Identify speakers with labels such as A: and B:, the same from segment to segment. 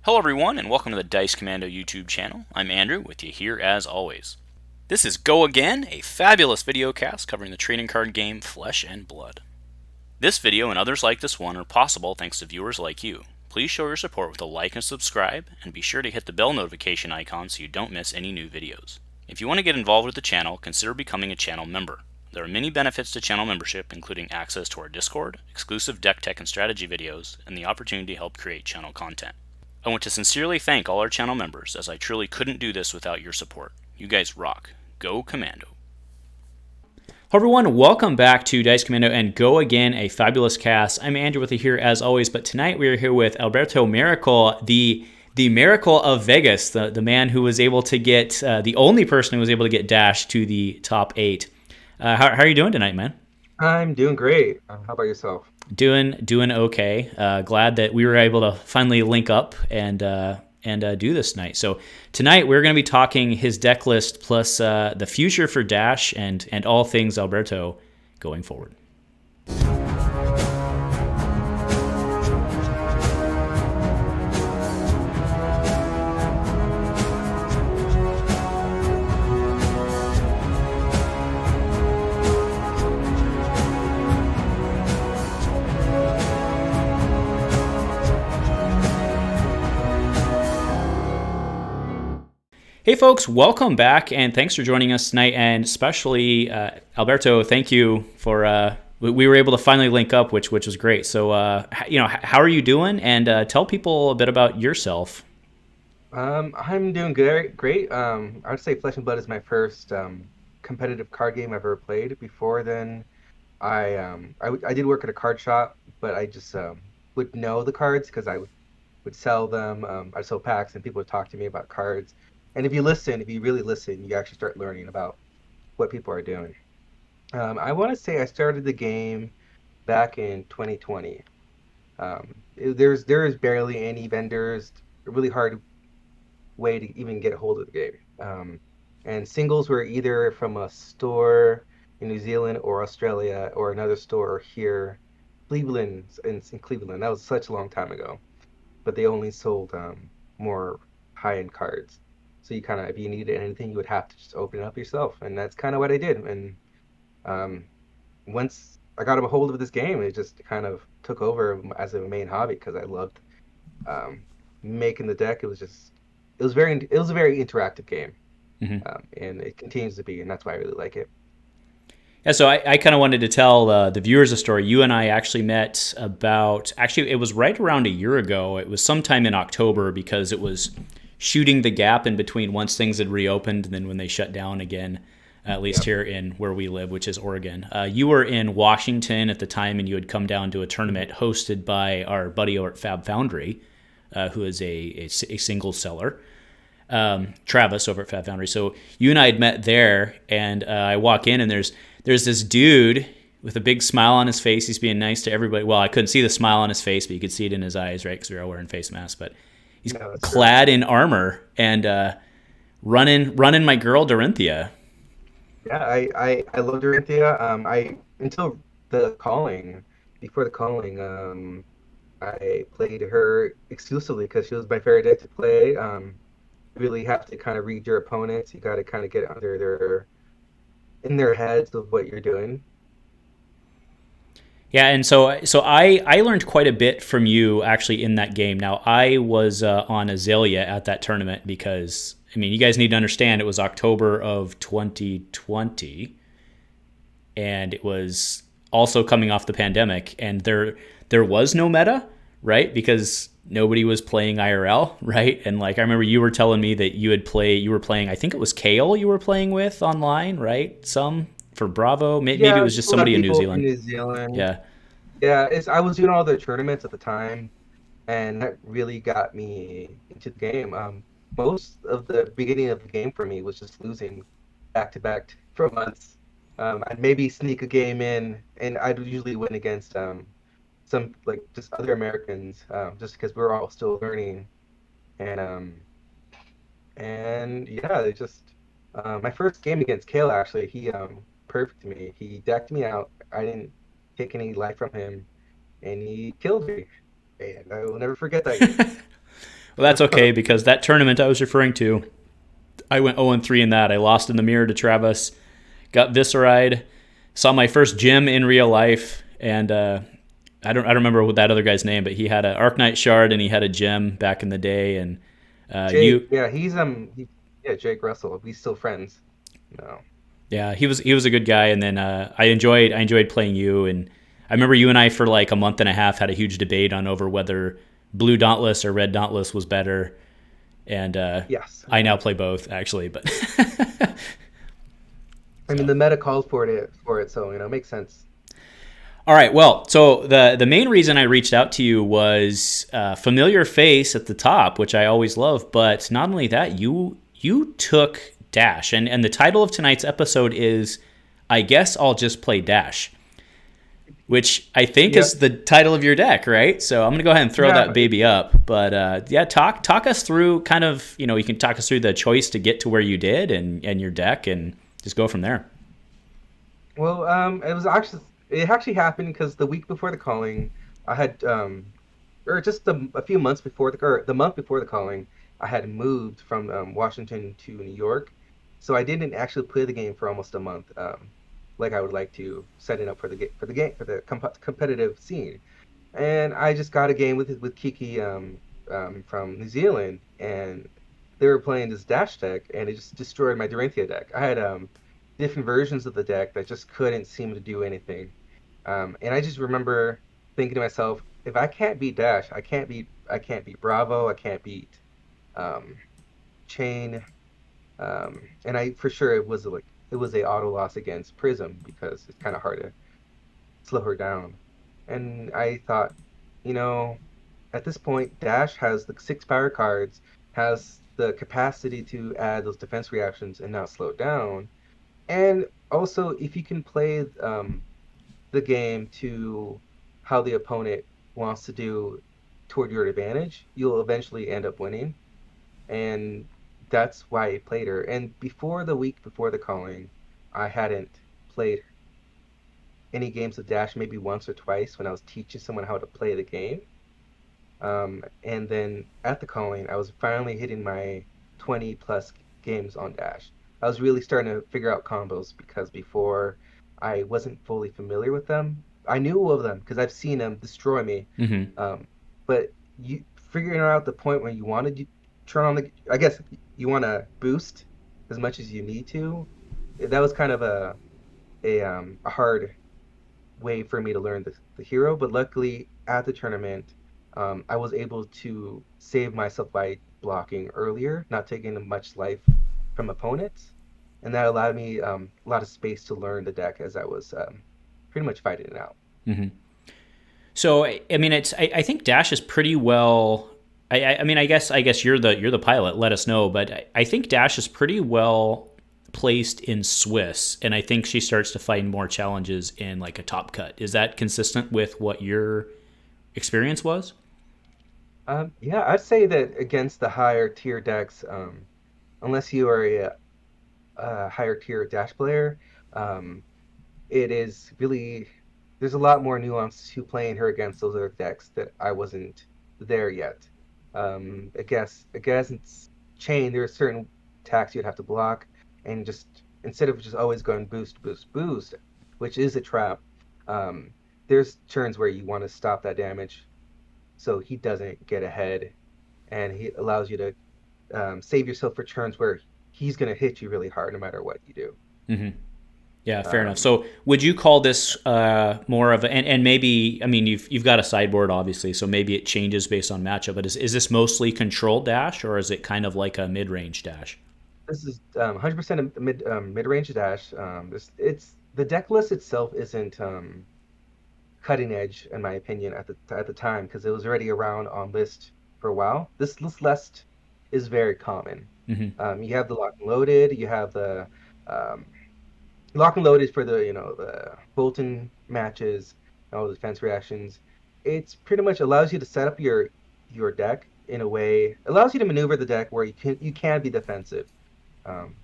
A: Hello everyone, and welcome to the Dice Commando YouTube channel. I'm Andrew, with you here as always. This is Go Again, a fabulous video cast covering the trading card game Flesh and Blood. This video and others like this one are possible thanks to viewers like you. Please show your support with a like and subscribe, and be sure to hit the bell notification icon so you don't miss any new videos. If you want to get involved with the channel, consider becoming a channel member. There are many benefits to channel membership, including access to our Discord, exclusive deck tech and strategy videos, and the opportunity to help create channel content. I want to sincerely thank all our channel members, as I truly couldn't do this without your support. You guys rock. Go Commando. Hello everyone, welcome back to Dice Commando and Go Again, a fabulous cast. I'm Andrew with you here as always, but tonight we are here with Alberto Miracle, the Miracle of Vegas, the man who was able to get, the only person who was able to get Dash to the top 8. How are you doing tonight, man?
B: I'm doing great. How about yourself?
A: Doing okay. Glad that we were able to finally link up and do this tonight. So tonight we're going to be talking his deck list plus the future for Dash and all things Alberto going forward. Hey folks, welcome back, and thanks for joining us tonight, and especially Alberto, thank you for, we were able to finally link up, which was great. So, how are you doing? And tell people a bit about yourself.
B: I'm doing great. I would say Flesh and Blood is my first competitive card game I've ever played. Before then, I did work at a card shop, but I just would know the cards because would sell them. I'd sell packs, and people would talk to me about cards. And if you really listen, you actually start learning about what people are doing. I want to say I started the game back in 2020. There is barely any vendors, a really hard way to even get a hold of the game. And singles were either from a store in New Zealand or Australia or another store here, Cleveland, in Cleveland. That was such a long time ago. But they only sold more high-end cards. So you kind of, if you needed anything, you would have to just open it up yourself, and that's kind of what I did. And once I got a hold of this game, it just kind of took over as a main hobby because I loved making the deck. It was a very interactive game, and it continues to be, and that's why I really like it.
A: Yeah, so I kind of wanted to tell the viewers a story. You and I actually met it was right around a year ago. It was sometime in October because it was shooting the gap in between once things had reopened and then when they shut down again, at least here in where we live, which is Oregon. You were in Washington at the time, and you had come down to a tournament hosted by our buddy over at Fab Foundry, who is a single seller, Travis over at Fab Foundry. So you and I had met there, and I walk in, and there's this dude with a big smile on his face. He's being nice to everybody. Well, I couldn't see the smile on his face, but you could see it in his eyes, right? Because we were all wearing face masks, but he's clad in armor and running my girl Dorinthea.
B: Yeah, I love Dorinthea. Until before the calling, I played her exclusively because she was my favorite deck to play. You really have to kind of read your opponents. You got to kind of get in their heads of what you're doing.
A: Yeah, and so I learned quite a bit from you actually in that game. Now, I was on Azalea at that tournament because, I mean, you guys need to understand it was October of 2020, and it was also coming off the pandemic, and there was no meta, right? Because nobody was playing IRL, right? And like I remember you were telling me that you were playing, I think it was Kayo you were playing with online, right? Some for Bravo. Maybe it was just somebody in New Zealand. Yeah.
B: Yeah, I was doing all the tournaments at the time, and that really got me into the game. Most of the beginning of the game for me was just losing back to back for months. I'd maybe sneak a game in, and I'd usually win against some like just other Americans, just because we're all still learning. And and yeah, it just my first game against Kale actually, he perfect me. He decked me out. I didn't take any life from him, and he killed me. And I will never forget that game.
A: Well, that's okay because that tournament I was referring to, I went 0-3 in that. I lost in the mirror to Travis, got visceried, saw my first gym in real life, and I don't remember what that other guy's name, but he had an Arknight shard and he had a gem back in the day, and
B: Jake,
A: you.
B: yeah, yeah, Jake Russell. We still friends. No.
A: Yeah, he was a good guy, and then I enjoyed playing you, and I remember you and I for like a month and a half had a huge debate on over whether Blue Dauntless or Red Dauntless was better, and
B: Yes.
A: I now play both actually, but
B: I mean,
A: so.
B: the meta calls for it, so it makes sense.
A: All right, well, so the main reason I reached out to you was familiar face at the top, which I always love, but not only that, you took Dash, and the title of tonight's episode is I guess I'll just play Dash, which I think
B: Yep.
A: is the title of your deck, right? So I'm gonna go ahead and throw that
B: Yeah.
A: baby up. But yeah, talk us through kind of you can talk us through the choice to get to where you did and your deck and just go from there.
B: Well, it actually happened because the week before the calling, I had or just a few months before the month before the calling, I had moved from Washington to New York, so I didn't actually play the game for almost a month, like I would like to, setting up for the competitive scene. And I just got a game with Kiki from New Zealand, and they were playing this Dash deck, and it just destroyed my Dorinthea deck. I had different versions of the deck that just couldn't seem to do anything. And I just remember thinking to myself, if I can't beat Dash, I can't beat Bravo, I can't beat um, Chane, and I for sure it was a auto loss against Prism because it's kind of hard to slow her down. And I thought, you know, at this point, Dash has the six power cards, has the capacity to add those defense reactions and not slow down. And also, if you can play the game to how the opponent wants to do toward your advantage, you'll eventually end up winning. And that's why I played her. And before the week before the calling, I hadn't played any games of Dash, maybe once or twice when I was teaching someone how to play the game. And then at the calling, I was finally hitting my 20 plus games on Dash. I was really starting to figure out combos because before I wasn't fully familiar with them. I knew of them because I've seen them destroy me.
A: Mm-hmm.
B: Um, but figuring out the point when you want to turn on I guess you want to boost as much as you need to. That was kind of a hard way for me to learn the hero, but luckily at the tournament, I was able to save myself by blocking earlier, not taking much life from opponents, and that allowed me a lot of space to learn the deck as I was pretty much fighting it out.
A: Mm-hmm. So I mean, I think Dash is pretty well. I mean, I guess you're the pilot. Let us know, but I think Dash is pretty well placed in Swiss, and I think she starts to find more challenges in like a top cut. Is that consistent with what your experience was?
B: Yeah, I'd say that against the higher tier decks, unless you are a higher tier Dash player, um, it is really there's a lot more nuance to playing her against those other decks that I wasn't there yet. I guess it's Chain. There are certain attacks you'd have to block, and just instead of just always going boost, boost, boost, which is a trap. Um, there's turns where you want to stop that damage so he doesn't get ahead, and he allows you to save yourself for turns where he's gonna hit you really hard no matter what you do.
A: Mm-hmm. Yeah, fair enough.
B: Um,
A: So would you call this more of a and maybe I mean you've got a sideboard obviously, so maybe it changes based on matchup. But is this mostly controlled dash or is it kind of like a mid range dash?
B: This is 100% a mid-range dash. It's the deck list itself isn't cutting edge in my opinion at the time because it was already around on list for a while. This list is very common.
A: Mm-hmm.
B: You have the lock and loaded. You have the um, lock and loaded for the Boltyn matches and all the defense reactions. It's pretty much allows you to set up your deck in a way allows you to maneuver the deck where you can be defensive um,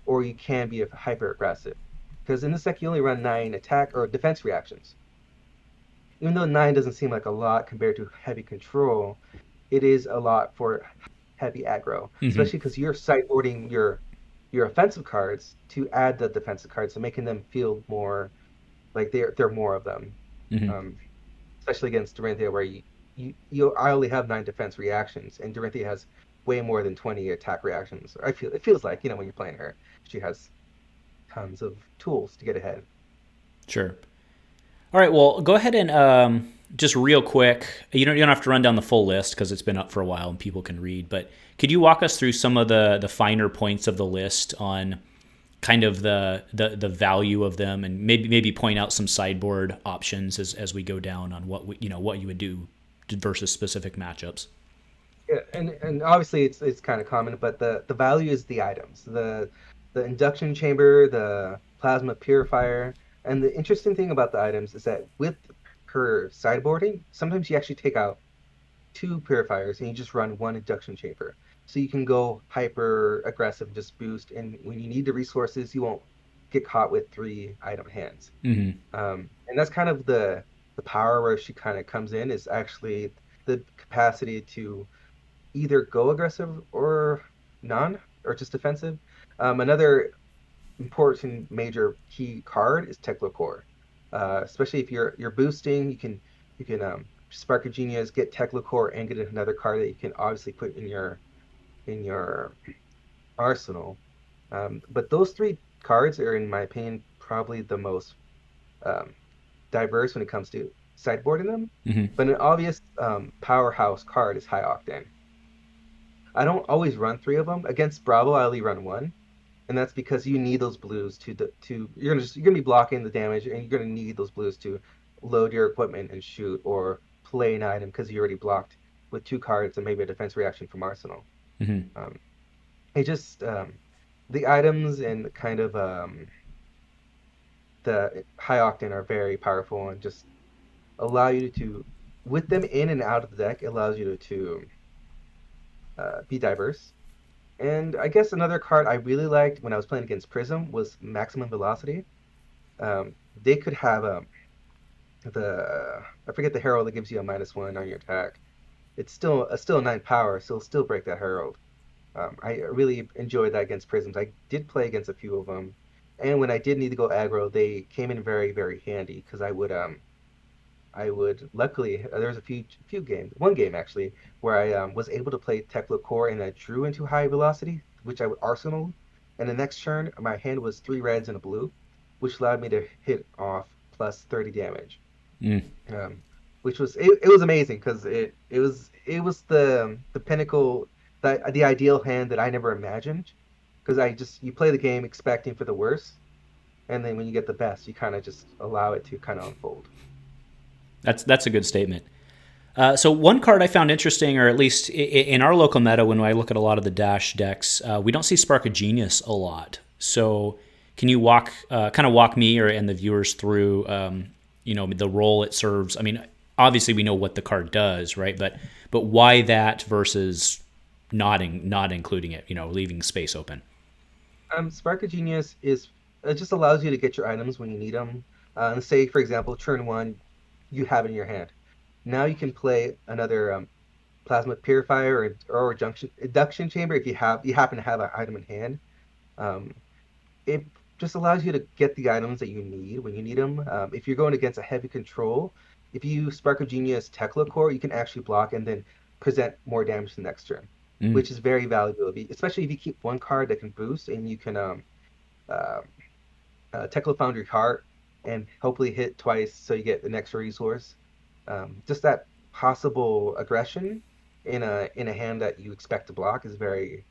B: or you can be hyper aggressive. Because in this deck, you only run 9 attack or defense reactions. Even though 9 doesn't seem like a lot compared to heavy control, it is a lot for heavy aggro,
A: Hmm.
B: especially because you're sideboarding your offensive cards to add the defensive cards, so making them feel more like they're more of them.
A: Hmm.
B: Um, Especially against Dorinthea, where I only have 9 defense reactions, and Dorinthea has way more than 20 attack reactions. It feels like when you're playing her, she has tons of tools to get ahead.
A: Sure. All right. Well, go ahead and just real quick. You don't have to run down the full list because it's been up for a while and people can read. But could you walk us through some of the finer points of the list on kind of the value of them, and maybe point out some sideboard options as we go down on what you would do versus specific matchups.
B: Yeah, and obviously it's kind of common, but the value is the items, the induction chamber, the plasma purifier, and the interesting thing about the items is that with her sideboarding, sometimes you actually take out 2 purifiers and you just run 1 induction chamber. So you can go hyper aggressive, just boost, and when you need the resources, you won't get caught with 3 item hands.
A: Mm-hmm.
B: And that's kind of the power where she kind of comes in is actually the capacity to either go aggressive or none, or just defensive. Another important major key card is Teclocore. Especially if you're boosting, you can Spark of Genius, get Teclocore, and get another card that you can obviously put in your arsenal. But those 3 cards are, in my opinion, probably the most um, diverse when it comes to sideboarding them.
A: Mm-hmm.
B: But an obvious powerhouse card is High Octane. I don't always run 3 of them. Against Bravo, I only run one, and that's because you need those blues to you're gonna be blocking the damage, and you're gonna need those blues to load your equipment and shoot or play an item because you already blocked with 2 cards and maybe a defense reaction from Arsenal.
A: Mm-hmm.
B: Um, it just the items and kind of the high octane are very powerful and just allow you to, with them in and out of the deck, it allows you to be diverse. And I guess another card I really liked when I was playing against Prism was Maximum Velocity. They could have the I forget the Herald that gives you a -1 on your attack. It's still 9 power, so it'll still break that Herald. I really enjoyed that against Prisms. I did play against a few of them, and when I did need to go aggro, they came in very very handy because I would luckily there was a few games, one game actually, where I was able to play Tekla Core and I drew into high velocity, which I would arsenal, and the next turn my hand was 3 reds and a blue, which allowed me to hit off plus 30 damage.
A: Mm.
B: Um, which it was amazing because it was the pinnacle, the ideal hand that I never imagined, because you play the game expecting for the worst, and then when you get the best, you kind of just allow it to kind of unfold.
A: That's a good statement. So one card I found interesting, or at least in our local meta, when I look at a lot of the dash decks, we don't see Spark of Genius a lot. So can you kind of walk me and the viewers through, the role it serves? I mean, obviously we know what the card does, right? But why that versus not including it? Leaving space open.
B: Spark of Genius it just allows you to get your items when you need them. And say, for example, turn one, you have it in your hand. Now you can play another Plasma Purifier or Induction Chamber if you happen to have an item in hand. Um, it just allows you to get the items that you need when you need them. If you're going against a heavy control, if you Spark of Genius Tekla Core, you can actually block and then present more damage the next turn,
A: Mm.
B: which is very valuable, especially if you keep one card that can boost and you can uh, Tekla Foundry Heart and hopefully hit twice so you get an extra resource. Just that possible aggression in a hand that you expect to block is very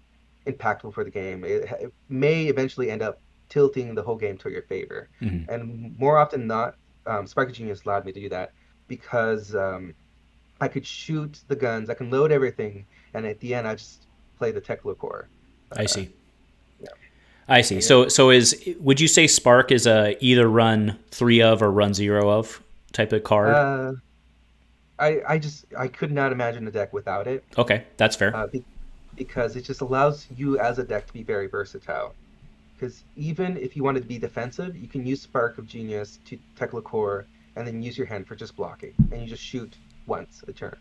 B: impactful for the game. It may eventually end up tilting the whole game to your favor.
A: Mm-hmm.
B: And more often than not, Spark of Genius allowed me to do that because I could shoot the guns, I can load everything, and at the end I just play the Tekla core.
A: I
B: Uh,
A: see.
B: yeah,
A: I see.
B: and
A: So would you say Spark is a either run 3 of or run 0 of type of card?
B: uh, I could not imagine a deck without it.
A: Okay, that's fair.
B: Uh, be, because it just allows you as a deck to be very versatile. Because even if you wanted to be defensive, you can use Spark of Genius to Tekla Core and then use your hand for just blocking, and you just shoot once a turn.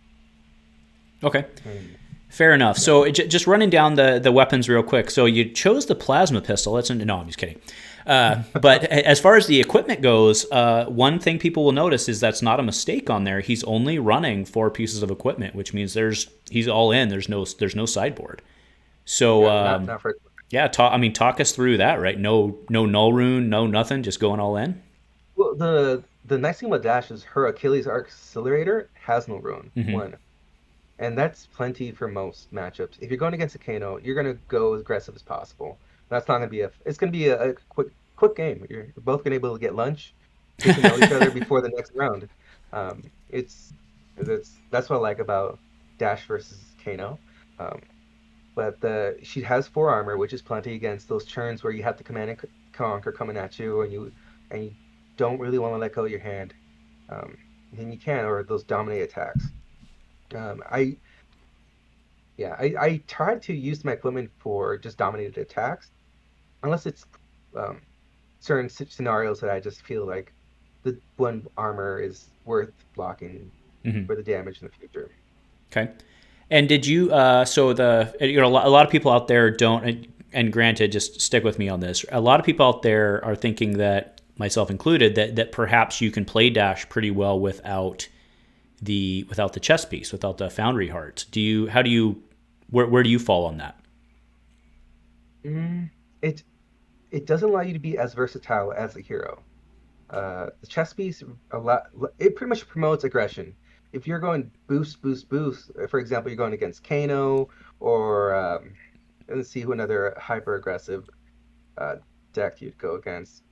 A: Okay.
B: And
A: Fair enough.
B: yeah,
A: So just running down the weapons real quick. So you chose the plasma pistol. No, I'm just kidding. But as far as the equipment goes, one thing people will notice is that's not a mistake on there. He's only running 4 pieces of equipment, which means he's all in. There's no sideboard. So
B: yeah, not for.
A: yeah, talk us through that. Right? No null rune, no nothing. Just going all in.
B: Well, the nice thing about Dash is her Achilles Accelerator has no rune.
A: Mm-hmm.
B: One. And that's plenty for most matchups. If you're going against a Kano, you're gonna go as aggressive as possible. That's not gonna be it's gonna be a quick game. You're both gonna be able to get lunch, get to know each other before the next round. It's that's what I like about Dash versus Kano. Um, but she has 4 armor, which is plenty against those turns where you have to command and conquer coming at you, and you don't really want to let go of your hand. Um, then you can, or those dominate attacks. I Yeah, I try to use my equipment for just dominated attacks, unless it's um, certain scenarios that I just feel like the one armor is worth blocking
A: Mm-hmm.
B: for the damage in the future.
A: Okay. And did you? So a lot of people out there don't. And granted, just stick with me on this. A lot of people out there are thinking that, myself included, that perhaps you can play Dash pretty well without the chess piece, without the Foundry Heart. Do you? How do you? Where do you fall on that?
B: Mm, it it doesn't allow you to be as versatile as a hero. The chess piece a lot it pretty much promotes aggression. If you're going boost, boost, boost, for example, you're going against Kano or let's see who another hyper aggressive uh, deck you'd go against.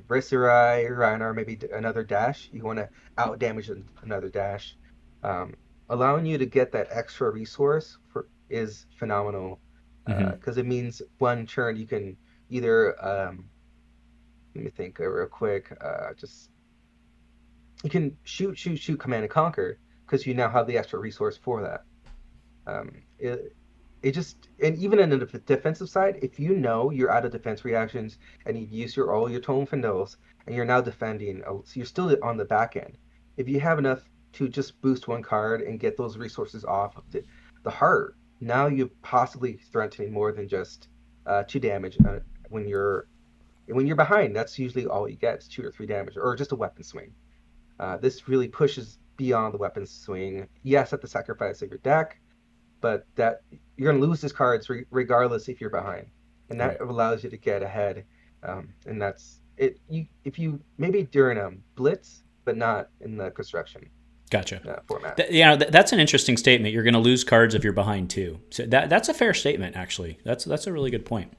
B: Viserai, Rhinar, maybe another dash. You want to out damage another dash. Um, Allowing you to get that extra resource is phenomenal
A: Mm-hmm.
B: because it means one turn you can either let me think real quick. Just you can shoot, shoot, shoot, command and conquer because you now have the extra resource for that. It just and even in the defensive side, if you know you're out of defense reactions and you use all your tone findles and you're now defending, so you're still on the back end. If you have enough to just boost one card and get those resources off of the heart, now you're possibly threatening more than just 2 damage when you're behind. That's usually all you get is 2 or 3 damage or just a weapon swing. This really pushes beyond the weapon swing. Yes, at the sacrifice of your deck, but that you're going to lose these cards regardless if you're behind, and that
A: Right.
B: allows you to get ahead. And that's it. If you maybe during a blitz, but not in the construction
A: Gotcha.
B: format.
A: That's an interesting statement. You're going to lose cards if you're behind too. So that's a fair statement, actually. That's a really good point.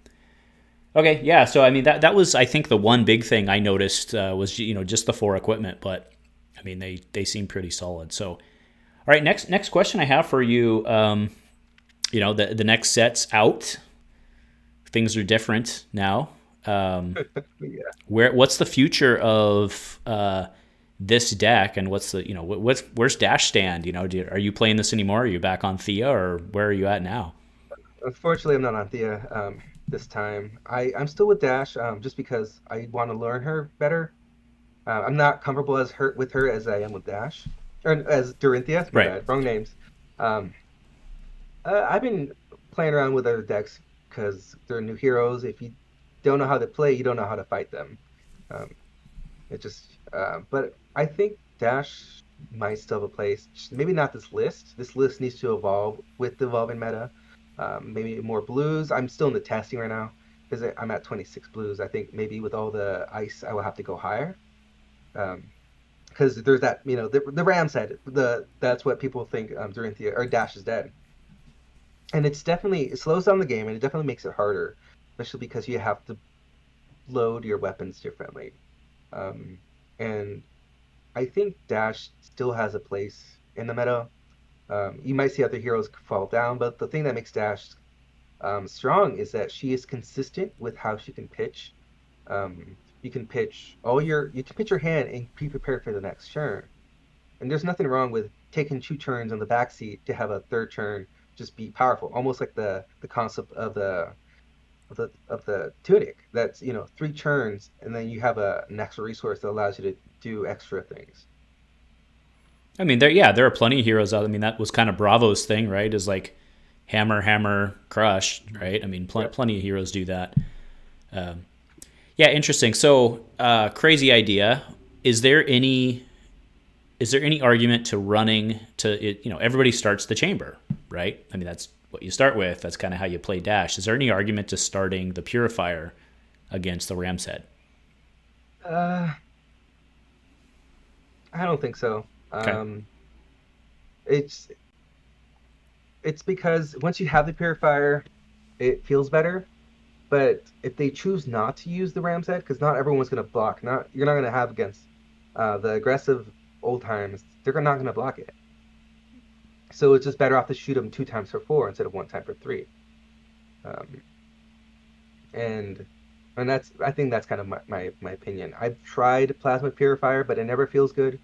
A: Okay, yeah. So I mean, that was, I think, the one big thing I noticed was just the 4 equipment, but I mean they seem pretty solid. So all right, next question I have for you. The next set's out. Things are different now.
B: Yeah.
A: What's the future of this deck, and what's the where's Dash stand? Are you playing this anymore? Are you back on Thea, or where are you at now?
B: Unfortunately, I'm not on Thea this time. I'm still with Dash just because I want to learn her better. I'm not comfortable as her with her as I am with Dash, or as Dorinthea. My
A: Right.
B: bad, wrong names. Um, I've been playing around with other decks because they're new heroes. If you don't know how to play, you don't know how to fight them. Um, but I think Dash might still have a place. Maybe not this list. This list needs to evolve with the evolving meta. Maybe more blues. I'm still in the testing right now because I'm at 26 blues. I think maybe with all the ice, I will have to go higher. Um, because there's that, the Ram said that's what people think during the or Dash is dead, and it slows down the game and it definitely makes it harder, especially because you have to load your weapons differently. Um, and I think Dash still has a place in the meta. You might see other heroes fall down, but the thing that makes Dash strong is that she is consistent with how she can pitch. You can pitch your hand and be prepared for the next turn. And there's nothing wrong with taking 2 turns on the backseat to have a third turn just be powerful, almost like the concept of the tunic. That's 3 turns, and then you have an extra resource that allows you to do extra things.
A: I mean, there are plenty of heroes out. I mean, that was kind of Bravo's thing, right? Is like hammer, hammer, crush, right? I mean,
B: Yeah.
A: plenty of heroes do that. Yeah, interesting. So, crazy idea. Is there any argument to running to it? You know, everybody starts the chamber, right? I mean, that's what you start with. That's kind of how you play Dash. Is there any argument to starting the Purifier against the Ram's Head?
B: Uh, I don't think so.
A: Okay.
B: It's it's because once you have the purifier, it feels better. But if they choose not to use the Ram's Head, because not everyone's going to block, not you're not going to have against the aggressive old times, they're not going to block it. So it's just better off to shoot them 2 times for 4 instead of 1 time for 3. Um, and and that's I think that's kind of my opinion. I've tried Plasma Purifier, but it never feels good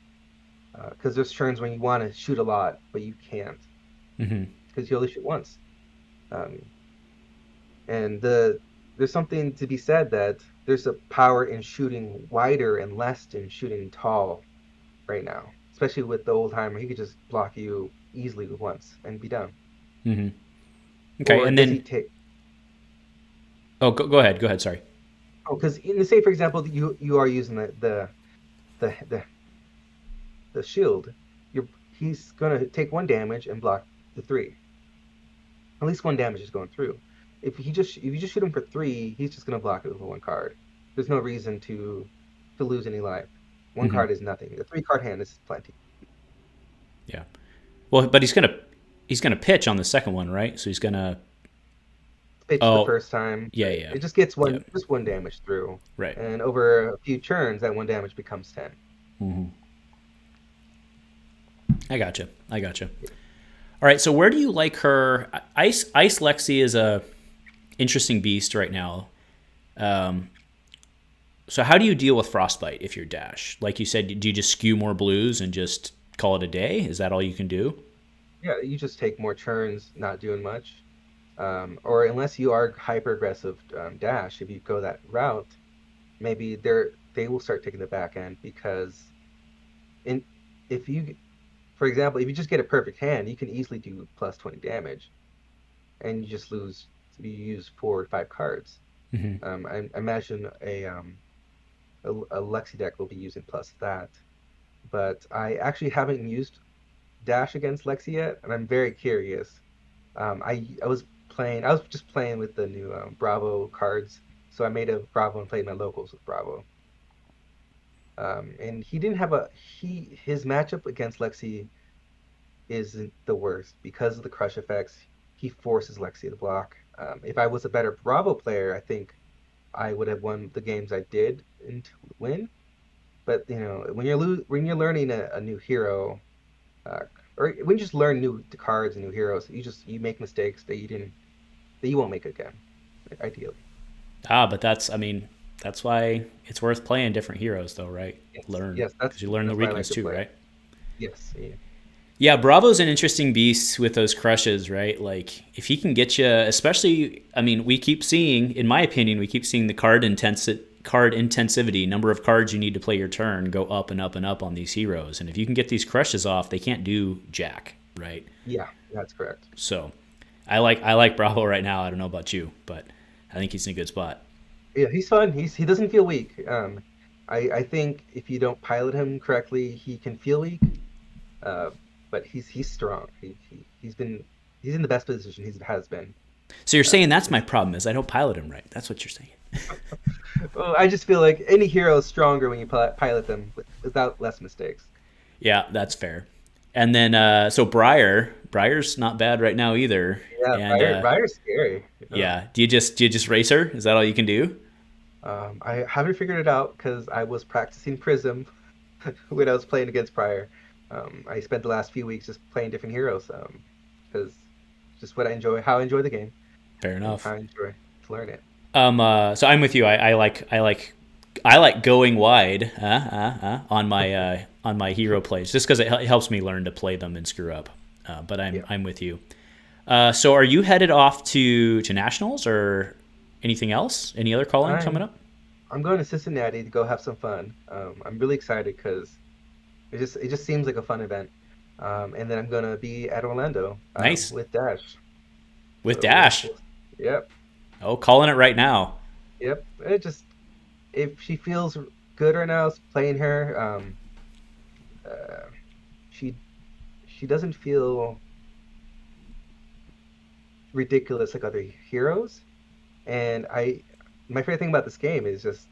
B: because there's turns when you want to shoot a lot, but you can't
A: Mm-hmm.
B: because you only shoot once. Um, and there's something to be said that there's a power in shooting wider and less in shooting tall right now, especially with the old timer. He could just block you easily once and be done.
A: Mm-hmm. Okay,
B: Or
A: and
B: does he
A: then
B: take?
A: oh, go ahead. Go ahead. Sorry.
B: Oh, because in the say, for example, that you are using the the, the shield. He's gonna take 1 damage and block the 3. At least 1 damage is going through. If you just shoot him for 3, he's just gonna block it with 1 card. There's no reason to lose any life. One
A: Mm-hmm.
B: card is nothing. The 3 card hand is plenty.
A: Yeah. Well, but he's gonna pitch on the second one, right? So he's gonna.
B: Pitch the
A: Oh,
B: first time,
A: yeah, yeah,
B: it just gets
A: yeah.
B: just 1 damage through,
A: Right.
B: and over a few turns, that 1 damage becomes 10.
A: Mm-hmm. I gotcha. I gotcha. All right. So where do you like her? Ice Lexi is a interesting beast right now. Um, so how do you deal with Frostbite if you're Dash? Like you said, do you just skew more blues and just call it a day? Is that all you can do?
B: Yeah, you just take more turns not doing much. Or unless you are hyper aggressive dash, if you go that route, maybe they will start taking the back end because in if you, for example, if you just get a perfect hand, you can easily do plus 20 damage, and you just lose. You use 4 or 5 cards.
A: Mm-hmm.
B: I imagine a Lexi deck will be using plus that, but I actually haven't used dash against Lexi yet, and I'm very curious. I was just playing with the new Bravo cards, so I made a Bravo and played my locals with Bravo. And he didn't have a he his matchup against Lexi isn't the worst because of the crush effects. He forces Lexi to block. If I was a better Bravo player, I think I would have won the games I did and win. But when you're learning a new hero, uh, or when you just learn new cards and new heroes, you make mistakes that you won't make again, ideally.
A: But I mean, that's why it's worth playing different heroes, though, right?
B: Yes,
A: Learn
B: yes,
A: because you learn the
B: that's why I like
A: weakness
B: to
A: too,
B: play.
A: right?
B: Yes, yeah,
A: Yeah, Bravo's an interesting beast with those crushes, right? Like if he can get you, especially, I mean, we keep seeing, in my opinion, we keep seeing the card intensivity, number of cards you need to play your turn, go up and up and up on these heroes. And if you can get these crushes off, they can't do jack, right?
B: yeah, that's correct.
A: So, I like Bravo right now. I don't know about you, but I think he's in a good spot.
B: Yeah, he's fun. He doesn't feel weak. I think if you don't pilot him correctly, he can feel weak. Uh, but he's strong. He's in the best position he has been.
A: So you're saying that's my
B: He's
A: problem is I don't pilot him right. That's what you're saying.
B: well, I just feel like any hero is stronger when you pilot them without less mistakes.
A: Yeah, that's fair. And then so Briar's not bad right now either.
B: Yeah,
A: And
B: Briar's scary.
A: yeah, do you just race her? Is that all you can do?
B: I haven't figured it out because I was practicing Prism when I was playing against Briar. I spent the last few weeks just playing different heroes because just what I enjoy, how I enjoy the game,
A: Fair
B: and how
A: enough.
B: I enjoy to learn it.
A: So I'm with you. I like going wide on my hero plays just because it helps me learn to play them and screw up. But I'm
B: Yeah,
A: I'm with you. So are you headed off to nationals or anything else? Any other calling coming
B: I'm
A: up?
B: I'm going to Cincinnati to go have some fun. I'm really excited because it just seems like a fun event. And then I'm gonna be at Orlando
A: Nice.
B: with Dash.
A: With
B: So
A: Dash.
B: yep,
A: Oh, calling it right now.
B: yep. It just if she feels good right now, playing her. Uh, she she doesn't feel ridiculous like other heroes. And my favorite thing about this game is just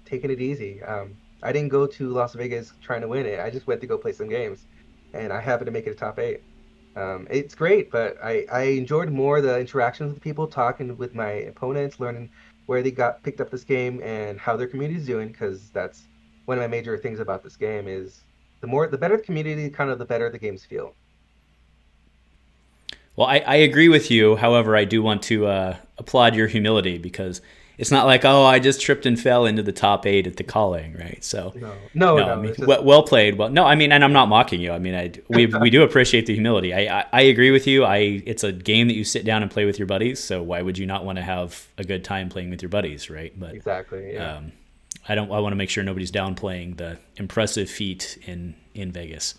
B: taking it easy. I didn't go to Las Vegas trying to win it. I just went to go play some games, and I happened to make it a top eight. It's great, but I enjoyed more the interactions with people, talking with my opponents, learning where they got picked up this game and how their community is doing, because that's one of my major things about this game is the better the community, kind of the better the games feel.
A: Well, I agree with you. However, I do want to applaud your humility because it's not like, oh, I just tripped and fell into the top 8 at the calling, right? So,
B: No, no,
A: no, I
B: no.
A: mean,
B: It's just
A: well played. Well, no, I mean, and I'm not mocking you. I mean, we do appreciate the humility. I agree with you. It's a game that you sit down and play with your buddies. So why would you not want to have a good time playing with your buddies, right? But
B: exactly, yeah.
A: I want to make sure nobody's downplaying the impressive feat in Vegas.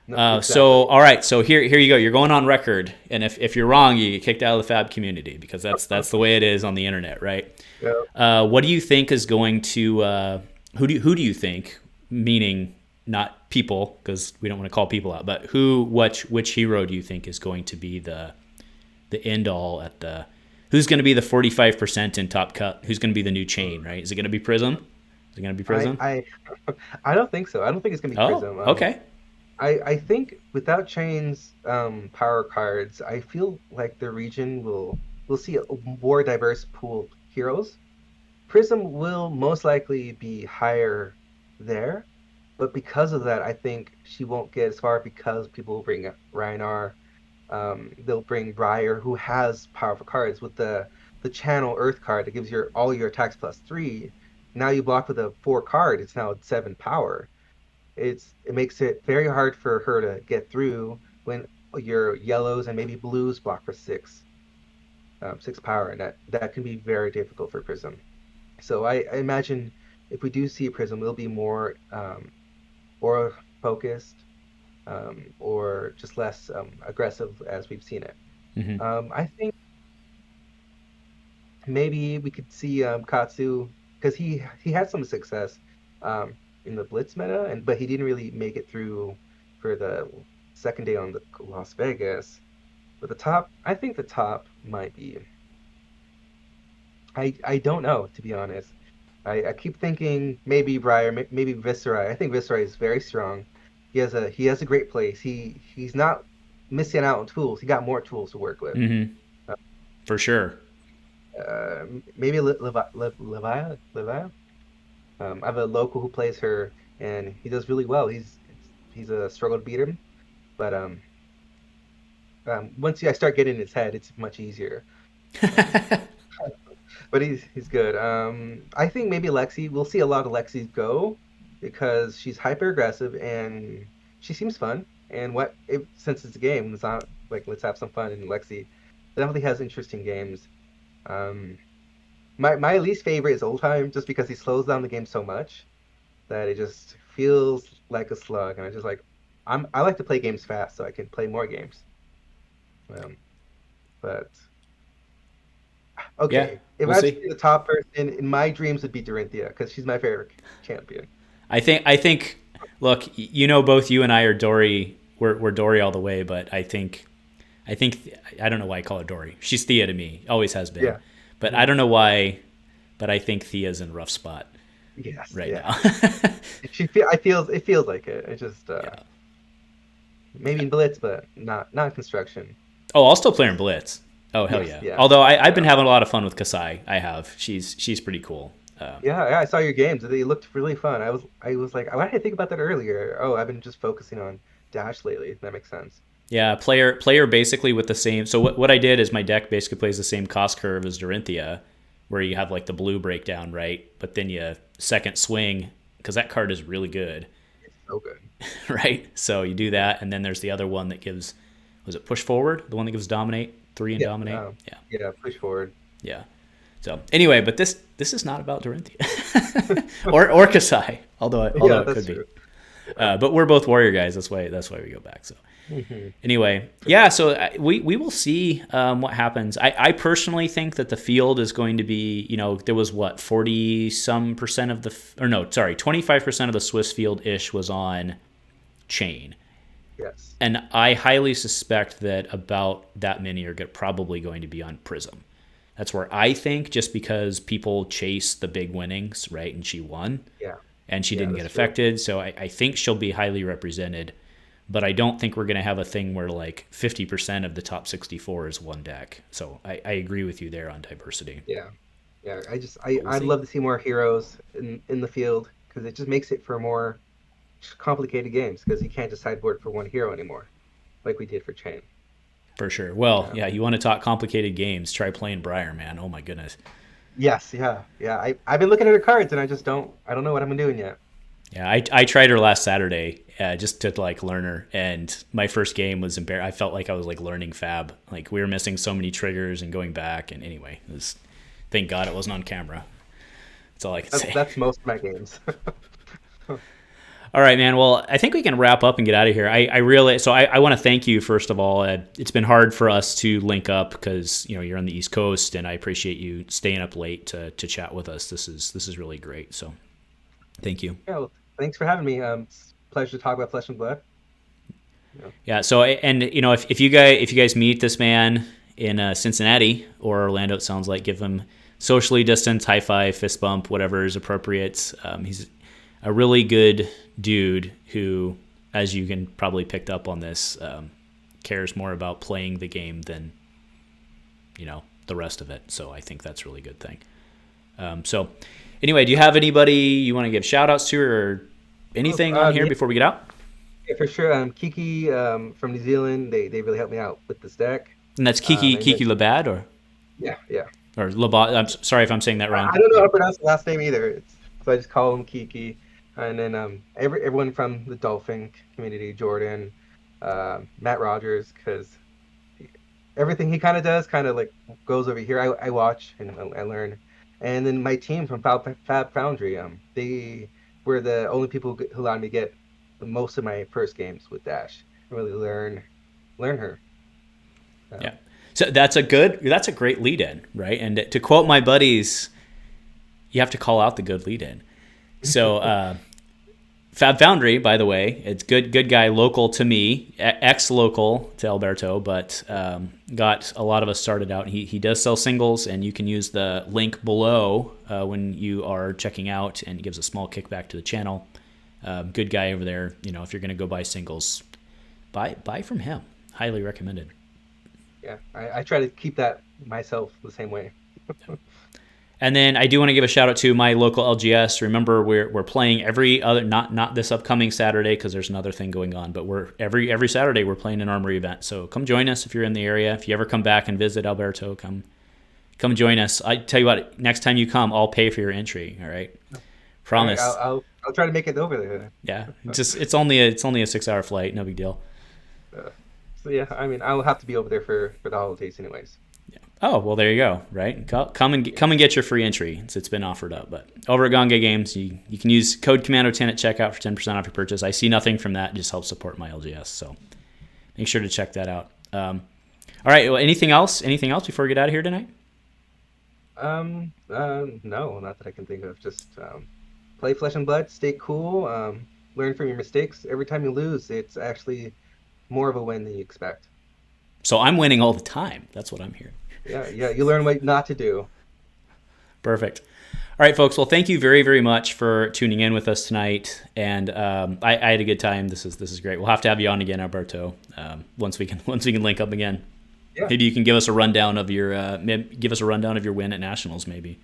B: No,
A: So
B: exactly.
A: all right, so here you go. You're going on record, and if you're wrong, you get kicked out of the Fab community because that's the way it is on the internet, right?
B: Yeah.
A: What do you think is going to who do you think, meaning not people because we don't want to call people out, but which hero do you think is going to be the end all at the who's going to be the 45% in top cut? Who's going to be the new chain, right? Is it going to be Prism? Is it going to be
B: I
A: Prism?
B: I I don't think so. I don't think it's gonna be
A: Oh,
B: Prism.
A: okay.
B: I think without Chain's power cards, I feel like the region will see a more diverse pool of heroes. Prism will most likely be higher there, but because of that, I think she won't get as far because people will bring Rhinar. They'll bring Briar, who has powerful cards with the Channel Earth card that gives your all your attacks +3. Now you block with a 4 card. It's now 7 power. It makes it very hard for her to get through when your yellows and maybe blues block for 6 power, and that can be very difficult for Prism. So I imagine if we do see Prism, it'll be more aura focused, or just less aggressive as we've seen it.
A: Hmm.
B: I think maybe we could see Katsu, because he had some success in the Blitz meta, but he didn't really make it through for the second day on the Las Vegas. But I think the top might be. I don't know, to be honest. I keep thinking maybe Briar, maybe Viscera. I think Viscera is very strong. He has a great place. He's not missing out on tools. He got more tools to work with.
A: Hmm.
B: Uh,
A: For sure.
B: Maybe Levia. I have a local who plays her, and he does really well. He's a struggle to beat him, but once I start getting in his head, it's much easier. Um, but he's good. I think maybe Lexi. We'll see a lot of Lexi go because she's hyper aggressive and she seems fun. And since it's a game, it's not like let's have some fun. And Lexi definitely has interesting games. Um, my least favorite is Oldhim just because he slows down the game so much that it just feels like a slug. And I just like I like to play games fast so I can play more games. Um, but
A: Yeah,
B: okay, if
A: we'll
B: I had to
A: see.
B: be the top person in my dreams would be Dorinthea because she's my favorite champion.
A: I think. Look, both you and I are Dory. We're Dory all the way, but I think I don't know why I call her Dory. She's Thea to me, always has been.
B: Yeah.
A: But I
B: Mhm.
A: don't know why. But I think Thea's in a rough spot
B: Yes.
A: right
B: Yeah.
A: now.
B: It feels like it. It just
A: Yeah.
B: maybe in Blitz, but not in construction.
A: Oh, I'll still play her in Blitz. Oh hell
B: Yes.
A: yeah!
B: Yeah.
A: Although I've been
B: Yeah.
A: having a lot of fun with Kassai. I have. She's pretty cool.
B: Yeah. Yeah. I saw your games. They looked really fun. I was like, why did I think about that earlier? Oh, I've been just focusing on Dash lately. That makes sense.
A: Yeah, player basically with the same. So what I did is my deck basically plays the same cost curve as Dorinthea, where you have like the blue breakdown, right? But then you second swing because that card is really good,
B: It's so good.
A: right? So you do that, and then there's the other one that gives, was it push forward? The one that gives dominate 3 and
B: Yeah.
A: dominate. Yeah,
B: Yeah. Push forward.
A: yeah. So anyway, but this is not about Dorinthea or Kassai, although
B: Yeah,
A: it
B: that's
A: could be.
B: true.
A: But we're both warrior guys. That's why we go back. So anyway, yeah. So we will see what happens. I personally think that the field is going to be, there was 40% of the 25% of the Swiss field ish was on Chane.
B: Yes.
A: And I highly suspect that about that many are probably going to be on Prism. That's where I think, just because people chase the big winnings, right? And she won.
B: Yeah.
A: And she didn't get affected. True. So I think she'll be highly represented. But I don't think we're going to have a thing where like 50% of the top 64 is one deck. So I agree with you there on diversity.
B: Yeah. Yeah. I'd love to see more heroes in the field, because it just makes it for more complicated games, because you can't just sideboard for one hero anymore like we did for Chane.
A: For sure. Well, yeah, you want to talk complicated games, try playing Briar, man. Oh my goodness.
B: Yes, yeah. I've been looking at her cards and I don't know what I'm doing yet.
A: Yeah, I tried her last Saturday just to like learn her, and my first game was embarrassing. I felt like I was like learning Fab. Like we were missing so many triggers and going back, and anyway, thank God it wasn't on camera. That's all I can say.
B: That's most of my games.
A: All right, man. Well, I think we can wrap up and get out of here. I want to thank you, first of all. It's been hard for us to link up because you're on the East Coast, and I appreciate you staying up late to chat with us. This is really great. So, thank you.
B: Yeah, well, thanks for having me. It's a pleasure to talk about Flesh and Blood.
A: Yeah. So, and if you guys meet this man in Cincinnati or Orlando, it sounds like, give him socially distanced high five, fist bump, whatever is appropriate. He's a really good dude who, as you can probably picked up on this, cares more about playing the game than the rest of it. So I think that's a really good thing. So anyway, do you have anybody you want to give shout outs to or anything on here before we get out?
B: Yeah, for sure. Kiki from New Zealand, they really helped me out with this deck.
A: And that's Kiki Labad, or
B: yeah
A: or Labad. I'm sorry if I'm saying that wrong.
B: I don't know how to pronounce the last name either, so I just call him Kiki. And then everyone from the Dolphin community, Jordan, Matt Rogers, because everything he kind of does kind of like goes over here. I watch and I learn. And then my team from Fab Foundry, they were the only people who allowed me to get most of my first games with Dash and really learn her.
A: Yeah. So that's a great lead in, right? And to quote my buddies, you have to call out the good lead in. So Fab Foundry, by the way, it's good guy, local to me, ex-local to Alberto, but got a lot of us started out. He does sell singles, and you can use the link below when you are checking out, and it gives a small kickback to the channel. Good guy over there. If you're going to go buy singles, buy from him. Highly recommended.
B: Yeah, I try to keep that myself the same way.
A: And then I do want to give a shout out to my local LGS. Remember, we're playing every other, not this upcoming Saturday because there's another thing going on, but we're every Saturday we're playing an armory event. So come join us if you're in the area. If you ever come back and visit Alberto, come join us. I tell you what, next time you come, I'll pay for your entry. All right, promise.
B: All right, I'll try to make it over there.
A: Yeah, it's only a 6-hour flight, no big deal.
B: So yeah, I mean, I'll have to be over there for the holidays, anyways.
A: Oh, well, there you go, right? Come and get your free entry. It's been offered up. But over at Gonga Games, you can use code Commando10 at checkout for 10% off your purchase. I see nothing from that. It just helps support my LGS. So make sure to check that out. All right. Well, anything else before we get out of here tonight?
B: No, not that I can think of. Just play Flesh and Blood, stay cool, learn from your mistakes. Every time you lose, it's actually more of a win than you expect.
A: So I'm winning all the time. That's what I'm hearing.
B: Yeah, you learn what not to do.
A: Perfect. All right, folks. Well, thank you very, very much for tuning in with us tonight. And I had a good time. This is great. We'll have to have you on again, Alberto, once we can link up again. Yeah. Maybe you can give us a rundown of your win at Nationals, maybe.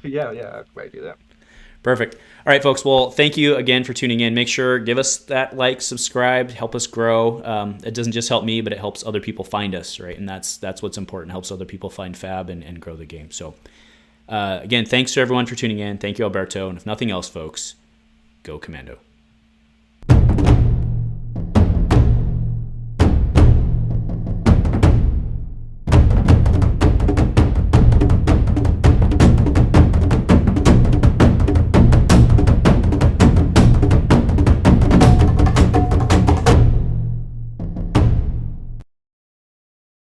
B: yeah, I might do that.
A: Perfect. All right, folks. Well, thank you again for tuning in. Make sure, give us that like, subscribe, help us grow. It doesn't just help me, but it helps other people find us, right? And that's what's important. It helps other people find Fab and grow the game. So, again, thanks to everyone for tuning in. Thank you, Alberto. And if nothing else, folks, go Commando.